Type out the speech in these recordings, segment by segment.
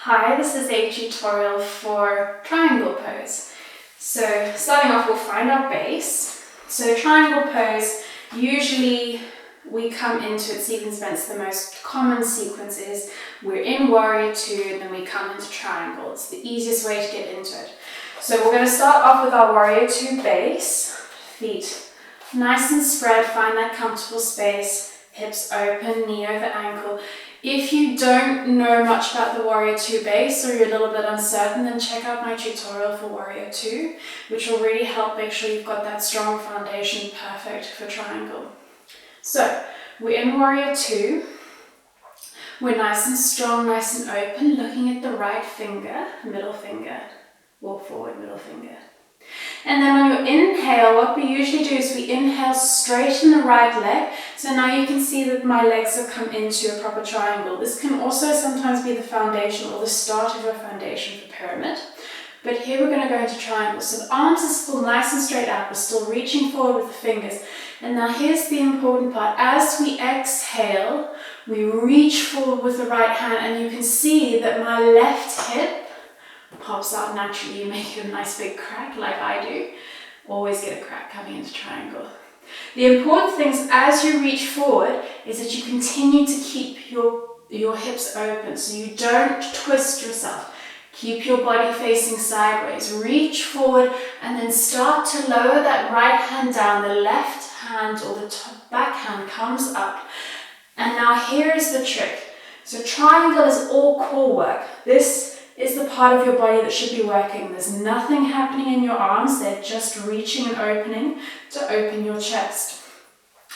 Hi, this is a tutorial for triangle pose. So starting off, we'll find our base. So triangle pose, usually we come into it sequence. The most common sequence is we're in warrior two and then we come into triangle. It's the easiest way to get into it. So we're going to start off with our warrior two base. Feet nice and spread, find that comfortable space. Hips open, knee over ankle. If you don't know much about the Warrior 2 base or you're a little bit uncertain, then check out my tutorial for Warrior 2, which will really help make sure you've got that strong foundation perfect for triangle. So, we're in Warrior 2. We're nice and strong, nice and open, looking at the right finger, middle finger, walk forward, middle finger. And then on your inhale, what we usually do is we inhale, straighten the right leg. So now you can see that my legs have come into a proper triangle. This can also sometimes be the foundation or the start of your foundation for pyramid. But here we're going to go into triangle. So the arms are still nice and straight out. We're still reaching forward with the fingers. And now here's the important part. As we exhale, we reach forward with the right hand. And you can see that my left hip pops out naturally. You make it a nice big crack like I do. Always get a crack coming into triangle. The important thing is as you reach forward is that you continue to keep your hips open so you don't twist yourself. Keep your body facing sideways. Reach forward and then start to lower that right hand down. The left hand or the back hand comes up. And now here is the trick. So triangle is all core work. This is the part of your body that should be working. There's nothing happening in your arms. They're just reaching and opening to open your chest.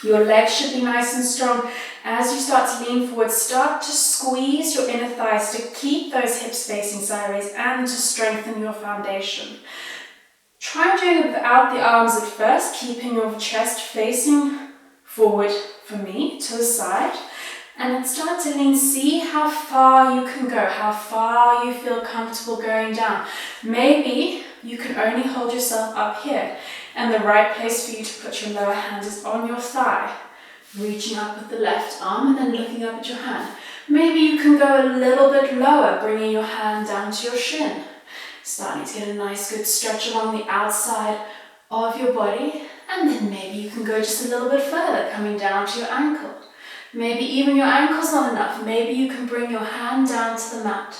Your legs should be nice and strong. As you start to lean forward, start to squeeze your inner thighs to keep those hips facing sideways and to strengthen your foundation. Try doing it without the arms at first, keeping your chest facing forward for me to the side. And then start to lean, see how far you can go, how far you feel comfortable going down. Maybe you can only hold yourself up here, and the right place for you to put your lower hand is on your thigh. Reaching up with the left arm and then looking up at your hand. Maybe you can go a little bit lower, bringing your hand down to your shin. Starting to get a nice good stretch along the outside of your body, and then maybe you can go just a little bit further, coming down to your ankle. Maybe even your ankle's not enough. Maybe you can bring your hand down to the mat.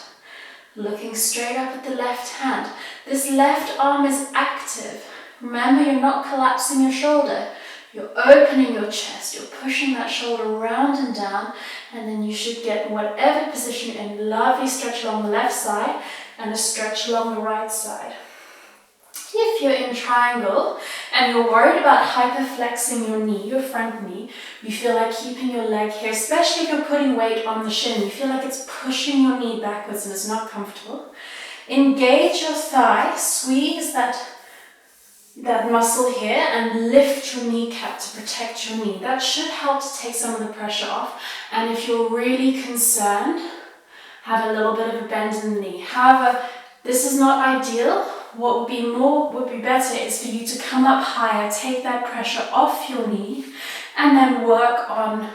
Looking straight up at the left hand. This left arm is active. Remember, you're not collapsing your shoulder. You're opening your chest. You're pushing that shoulder round and down. And then you should get whatever position you're in. Lovely stretch along the left side and a stretch along the right side. If you're in triangle and you're worried about hyperflexing your knee, your front knee, you feel like keeping your leg here, especially if you're putting weight on the shin, you feel like it's pushing your knee backwards and it's not comfortable. Engage your thigh, squeeze that muscle here and lift your kneecap to protect your knee. That should help to take some of the pressure off. And if you're really concerned, have a little bit of a bend in the knee. However, this is not ideal. What would be better is for you to come up higher, take that pressure off your knee, and then work on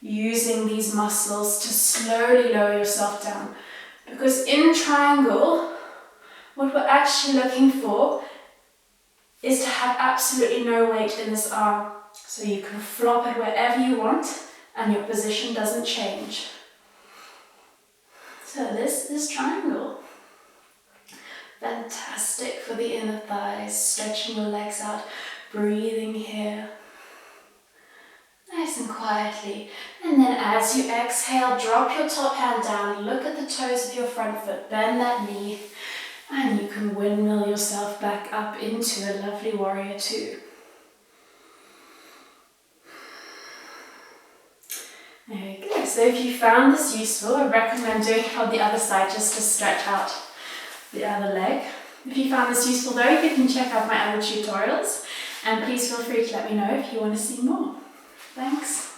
using these muscles to slowly lower yourself down. Because in triangle, what we're actually looking for is to have absolutely no weight in this arm. So you can flop it wherever you want and your position doesn't change. So this is triangle. Fantastic for the inner thighs, stretching your legs out, breathing here. Nice and quietly. And then as you exhale, drop your top hand down, look at the toes of your front foot, bend that knee, and you can windmill yourself back up into a lovely warrior two. There you go. So if you found this useful, I recommend doing it on the other side just to stretch out the other leg. If you found this useful though, you can check out my other tutorials, and please feel free to let me know if you want to see more. Thanks.